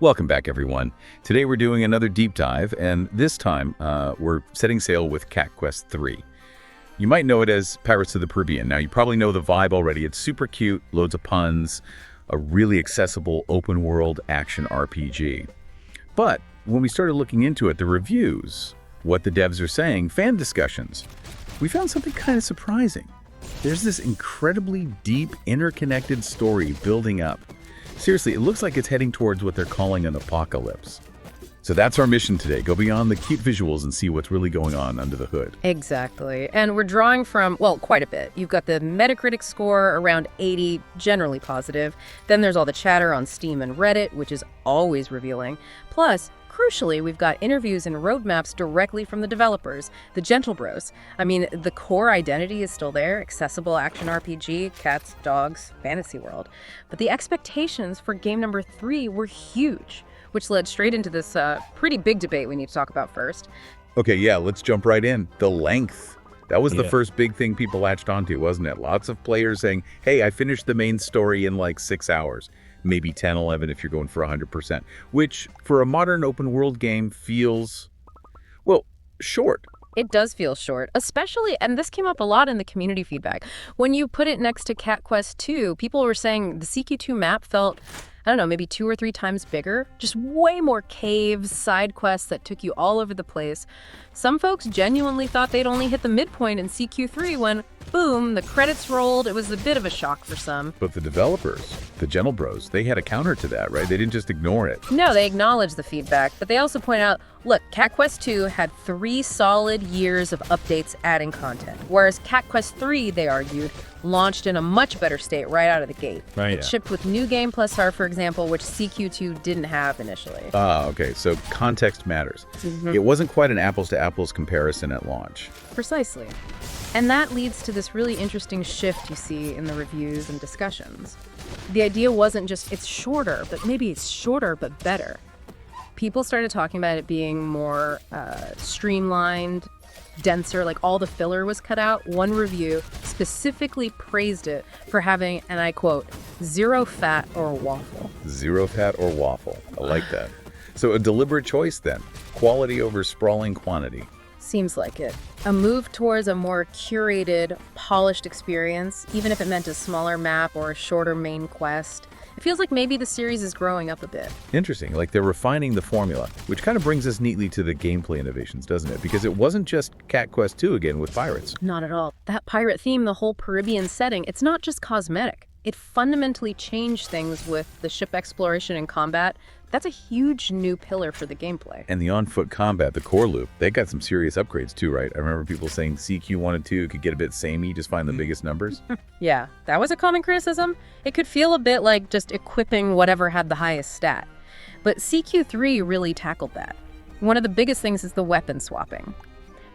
Welcome back, everyone. Today we're doing another deep dive, and this time we're setting sail with Cat Quest 3. You might know it as Pirates of the Caribbean. Now, you probably know the vibe already. It's super cute, loads of puns, a really accessible open-world action RPG. But when we started looking into it, the reviews, what the devs are saying, fan discussions, we found something kind of surprising. There's this incredibly deep, interconnected story building up. Seriously, it looks like it's heading towards what they're calling an apocalypse. So that's our mission today. Go beyond the cute visuals and see what's really going on under the hood. Exactly. And we're drawing from, well, quite a bit. You've got the Metacritic score around 80, generally positive. Then there's all the chatter on Steam and Reddit, which is always revealing. Plus, crucially, we've got interviews and roadmaps directly from the developers, the Gentlebros. I mean, the core identity is still there, accessible action RPG, cats, dogs, fantasy world. But the expectations for game number 3 were huge, which led straight into this pretty big debate we need to talk about first. Okay, yeah, let's jump right in. The length. That was the first big thing people latched onto, wasn't it? Lots of players saying, hey, I finished the main story in like 6 hours. Maybe 10, 11 if you're going for 100%, which for a modern open world game feels, well, short. It does feel short, especially, and this came up a lot in the community feedback. When you put it next to Cat Quest 2, people were saying the CQ2 map felt, I don't know, maybe 2 or 3 times bigger. Just way more caves, side quests that took you all over the place. Some folks genuinely thought they'd only hit the midpoint in CQ3 when, boom, the credits rolled. It was a bit of a shock for some. But the developers, the Gentlebros, they had a counter to that, right? They didn't just ignore it. No, they acknowledged the feedback, but they also point out, look, Cat Quest 2 had 3 solid years of updates adding content, whereas Cat Quest 3, they argued, launched in a much better state right out of the gate. Right. It shipped with New Game Plus R, for example, which CQ2 didn't have initially. Okay, so context matters. It wasn't quite an apples-to-apples comparison at launch. Precisely. And that leads to this really interesting shift you see in the reviews and discussions. The idea wasn't just it's shorter, but maybe it's shorter but better. People started talking about it being more streamlined, denser, like all the filler was cut out. One review specifically praised it for having, and I quote, zero fat or waffle. Zero fat or waffle. I like that. So a deliberate choice then. Quality over sprawling quantity. Seems like it. A move towards a more curated, polished experience, even if it meant a smaller map or a shorter main quest. It feels like maybe the series is growing up a bit. Interesting, like they're refining the formula, which kind of brings us neatly to the gameplay innovations, doesn't it? Because it wasn't just Cat Quest 2 again with pirates. Not at all. That pirate theme, the whole Caribbean setting, it's not just cosmetic. It fundamentally changed things with the ship exploration and combat. That's a huge new pillar for the gameplay. And the on-foot combat, the core loop, they got some serious upgrades too, right? I remember people saying CQ1 and 2 could get a bit samey, just find the biggest numbers. Yeah, that was a common criticism. It could feel a bit like just equipping whatever had the highest stat. But CQ3 really tackled that. One of the biggest things is the weapon swapping.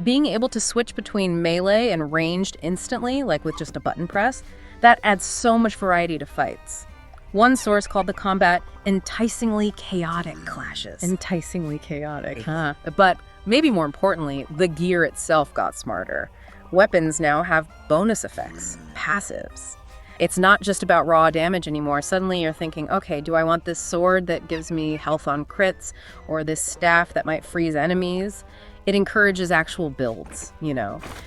Being able to switch between melee and ranged instantly, like with just a button press, that adds so much variety to fights. One source called the combat enticingly chaotic clashes. Enticingly chaotic, huh? But maybe more importantly, the gear itself got smarter. Weapons now have bonus effects, passives. It's not just about raw damage anymore. Suddenly you're thinking, okay, do I want this sword that gives me health on crits, or this staff that might freeze enemies? It encourages actual builds,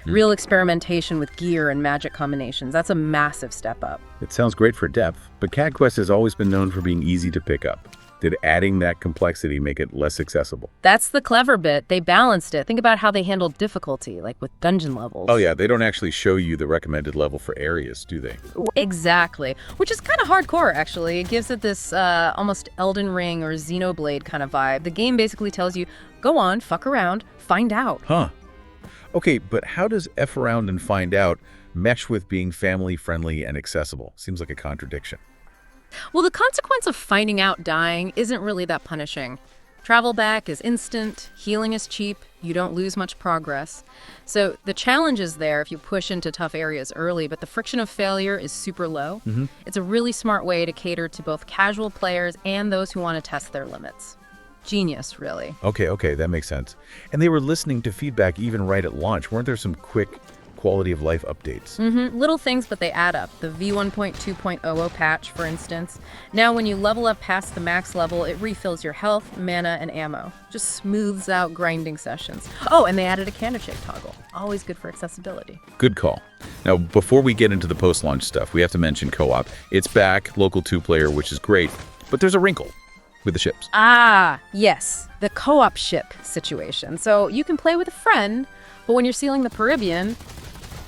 real experimentation with gear and magic combinations. That's a massive step up. It sounds great for depth, but Cat Quest has always been known for being easy to pick up. Did adding that complexity make it less accessible? That's the clever bit. They balanced it. Think about how they handled difficulty, like with dungeon levels. Oh yeah, they don't actually show you the recommended level for areas, do they? Exactly, which is kind of hardcore, actually. It gives it this almost Elden Ring or Xenoblade kind of vibe. The game basically tells you, go on, fuck around, find out. Huh. Okay, but how does F around and find out mesh with being family-friendly and accessible? Seems like a contradiction. Well, the consequence of finding out dying isn't really that punishing. Travel back is instant, healing is cheap, you don't lose much progress. So the challenge is there if you push into tough areas early, but the friction of failure is super low. It's a really smart way to cater to both casual players and those who want to test their limits. Genius, really. Okay, that makes sense. And they were listening to feedback even right at launch. Weren't there some quick quality of life updates. Little things, but they add up. The V1.2.00 patch, for instance. Now, when you level up past the max level, it refills your health, mana, and ammo. Just smooths out grinding sessions. Oh, and they added a candleshake toggle. Always good for accessibility. Good call. Now, before we get into the post-launch stuff, we have to mention co-op. It's back, local 2-player, which is great, but there's a wrinkle with the ships. Ah, yes. The co-op ship situation. So you can play with a friend, but when you're sealing the Caribbean,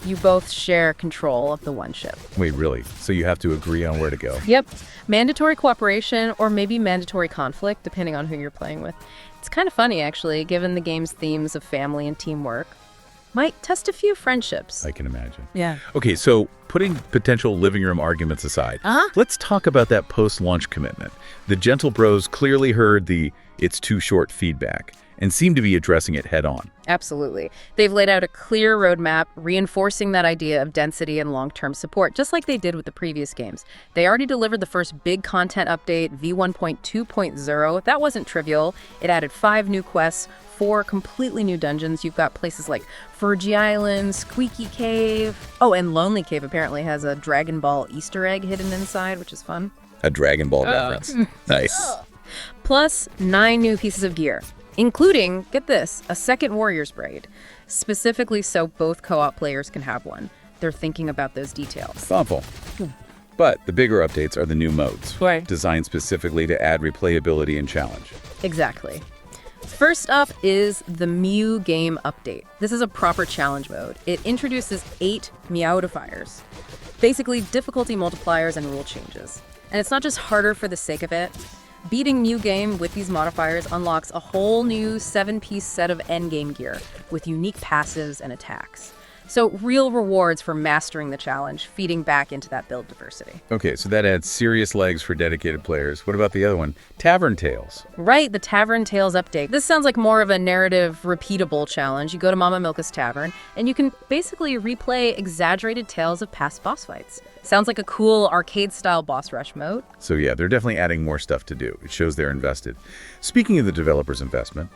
you both share control of the one ship. Wait, really? So you have to agree on where to go? Yep. Mandatory cooperation or maybe mandatory conflict, depending on who you're playing with. It's kind of funny, actually, given the game's themes of family and teamwork. Might test a few friendships. I can imagine. Yeah. Okay, so putting potential living room arguments aside, let's talk about that post-launch commitment. The Gentlebros clearly heard the "it's too short" feedback and seem to be addressing it head-on. Absolutely. They've laid out a clear roadmap, reinforcing that idea of density and long-term support, just like they did with the previous games. They already delivered the first big content update, V1.2.0. That wasn't trivial. It added 5 new quests, 4 completely new dungeons. You've got places like Fergie Island, Squeaky Cave. Oh, and Lonely Cave apparently has a Dragon Ball Easter egg hidden inside, which is fun. A Dragon Ball reference. Nice. Plus 9 new pieces of gear, including, get this, a second Warrior's Braid, specifically so both co-op players can have one. They're thinking about those details. Thoughtful. But the bigger updates are the new modes, Right. designed specifically to add replayability and challenge. Exactly. First up is the MEW GAME update. This is a proper challenge mode. It introduces 8 meowdifiers, basically difficulty multipliers and rule changes. And it's not just harder for the sake of it. Beating MEW GAME with these modifiers unlocks a whole new 7-piece set of endgame gear with unique passives and attacks. So real rewards for mastering the challenge, feeding back into that build diversity. Okay, so that adds serious legs for dedicated players. What about the other one? Tavern Tales. Right, the Tavern Tales update. This sounds like more of a narrative, repeatable challenge. You go to Mama Milka's Tavern, and you can basically replay exaggerated tales of past boss fights. Sounds like a cool arcade-style boss rush mode. So yeah, they're definitely adding more stuff to do. It shows they're invested. Speaking of the developer's investment,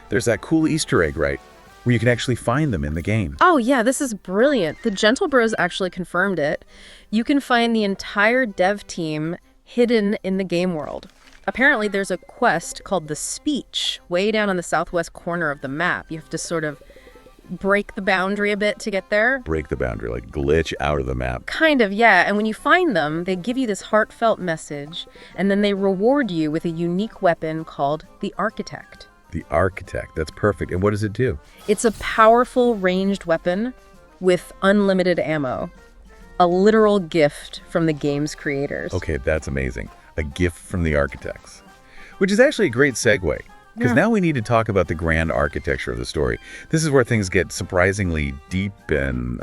there's that cool Easter egg, right? Where you can actually find them in the game. Oh yeah, this is brilliant. The Gentlebros actually confirmed it. You can find the entire dev team hidden in the game world. Apparently there's a quest called The Speech way down on the southwest corner of the map. You have to sort of break the boundary a bit to get there. Break the boundary, like glitch out of the map. Kind of, yeah. And when you find them, they give you this heartfelt message, and then they reward you with a unique weapon called the Architect. The Architect, that's perfect. And what does it do? It's a powerful ranged weapon with unlimited ammo. A literal gift from the game's creators. Okay, that's amazing. A gift from the Architects. Which is actually a great segue. Because now we need to talk about the grand architecture of the story. This is where things get surprisingly deep and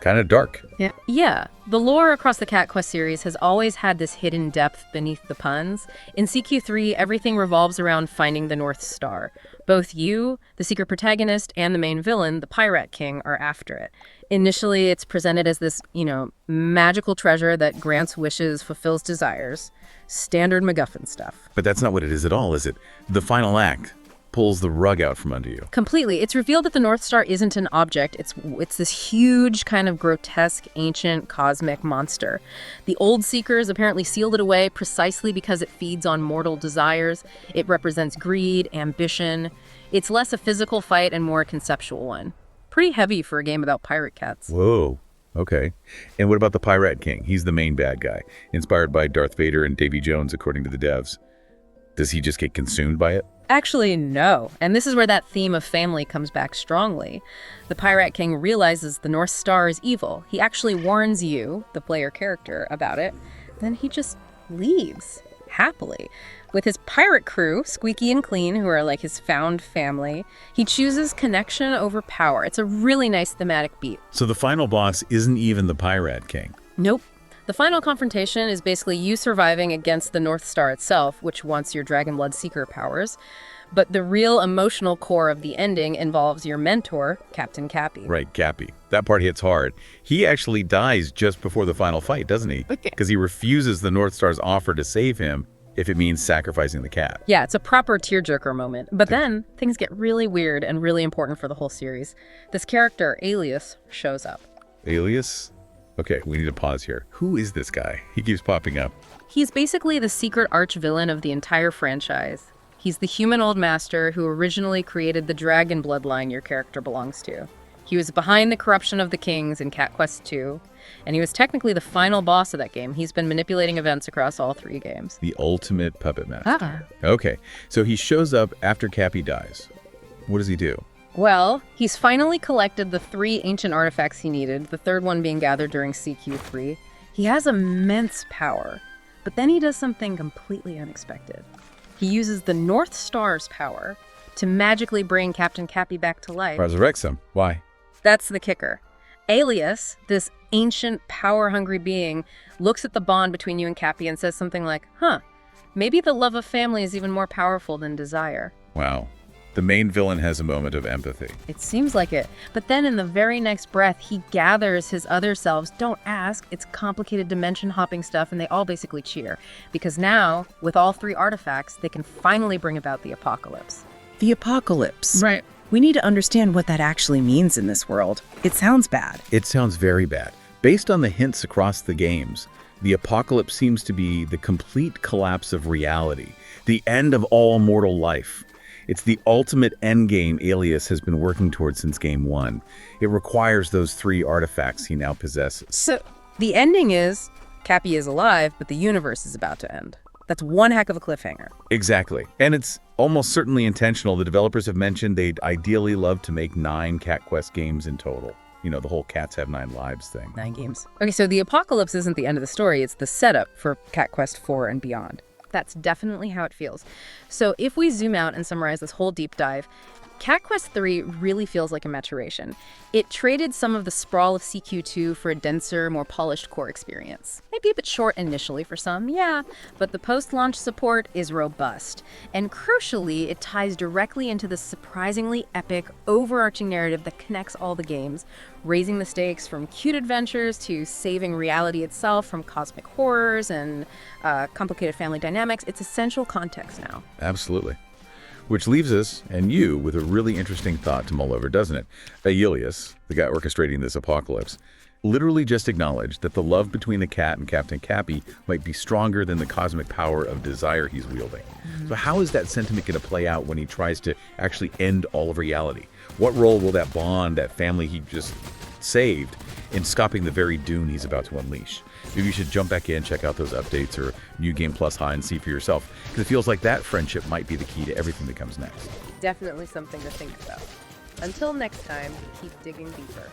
kind of dark. Yeah. The lore across the Cat Quest series has always had this hidden depth beneath the puns. In CQ3, everything revolves around finding the North Star. Both you, the secret protagonist, and the main villain, the Pirate King, are after it. Initially, it's presented as this, magical treasure that grants wishes, fulfills desires. Standard MacGuffin stuff. But that's not what it is at all, is it? The final act pulls the rug out from under you. Completely. It's revealed that the North Star isn't an object. It's this huge, kind of grotesque, ancient, cosmic monster. The old Seekers apparently sealed it away precisely because it feeds on mortal desires. It represents greed, ambition. It's less a physical fight and more a conceptual one. Pretty heavy for a game about pirate cats. Whoa. Okay. And what about the Pirate King? He's the main bad guy, inspired by Darth Vader and Davy Jones, according to the devs. Does he just get consumed by it? Actually, no. And this is where that theme of family comes back strongly. The Pirate King realizes the North Star is evil. He actually warns you, the player character, about it. Then he just leaves, happily. With his pirate crew, Squeaky and Clean, who are like his found family, he chooses connection over power. It's a really nice thematic beat. So the final boss isn't even the Pirate King. Nope. The final confrontation is basically you surviving against the North Star itself, which wants your Dragonblood Seeker powers. But the real emotional core of the ending involves your mentor, Captain Cappy. Right, Cappy. That part hits hard. He actually dies just before the final fight, doesn't he? Okay. Because he refuses the North Star's offer to save him if it means sacrificing the cat. Yeah, it's a proper tearjerker moment. But then things get really weird and really important for the whole series. This character, Aelius, shows up. Aelius? Okay, we need to pause here. Who is this guy? He keeps popping up. He's basically the secret arch-villain of the entire franchise. He's the human old master who originally created the dragon bloodline your character belongs to. He was behind the corruption of the kings in Cat Quest II, and he was technically the final boss of that game. He's been manipulating events across all 3 games. The ultimate puppet master. Okay, so he shows up after Cappy dies. What does he do? Well, he's finally collected the 3 ancient artifacts he needed, the 3rd one being gathered during CQ3. He has immense power, but then he does something completely unexpected. He uses the North Star's power to magically bring Captain Cappy back to life. Resurrects him. Why? That's the kicker. Aelius, this ancient, power-hungry being, looks at the bond between you and Cappy and says something like, maybe the love of family is even more powerful than desire. Wow. The main villain has a moment of empathy. It seems like it. But then in the very next breath, he gathers his other selves. Don't ask. It's complicated dimension-hopping stuff, and they all basically cheer. Because now, with all 3 artifacts, they can finally bring about the apocalypse. The apocalypse. Right. We need to understand what that actually means in this world. It sounds bad. It sounds very bad. Based on the hints across the games, the apocalypse seems to be the complete collapse of reality, the end of all mortal life. It's the ultimate endgame Aelius has been working towards since Game 1. It requires those 3 artifacts he now possesses. So, the ending is, Cappy is alive, but the universe is about to end. That's one heck of a cliffhanger. Exactly. And it's almost certainly intentional. The developers have mentioned they'd ideally love to make 9 Cat Quest games in total. You know, the whole cats have 9 lives thing. 9 games. Okay, so the apocalypse isn't the end of the story. It's the setup for Cat Quest 4 and beyond. That's definitely how it feels. So if we zoom out and summarize this whole deep dive, Cat Quest 3 really feels like a maturation. It traded some of the sprawl of CQ2 for a denser, more polished core experience. Maybe a bit short initially for some, yeah, but the post-launch support is robust. And crucially, it ties directly into the surprisingly epic, overarching narrative that connects all the games, raising the stakes from cute adventures to saving reality itself from cosmic horrors and complicated family dynamics. It's essential context now. Absolutely. Which leaves us, and you, with a really interesting thought to mull over, doesn't it? Aelius, the guy orchestrating this apocalypse, literally just acknowledged that the love between the cat and Captain Cappy might be stronger than the cosmic power of desire he's wielding. So how is that sentiment going to play out when he tries to actually end all of reality? What role will that bond, that family he just saved, in stopping the very doom he's about to unleash? Maybe you should jump back in, check out those updates or New Game Plus High and see for yourself, because it feels like that friendship might be the key to everything that comes next. Definitely something to think about. Until next time, keep digging deeper.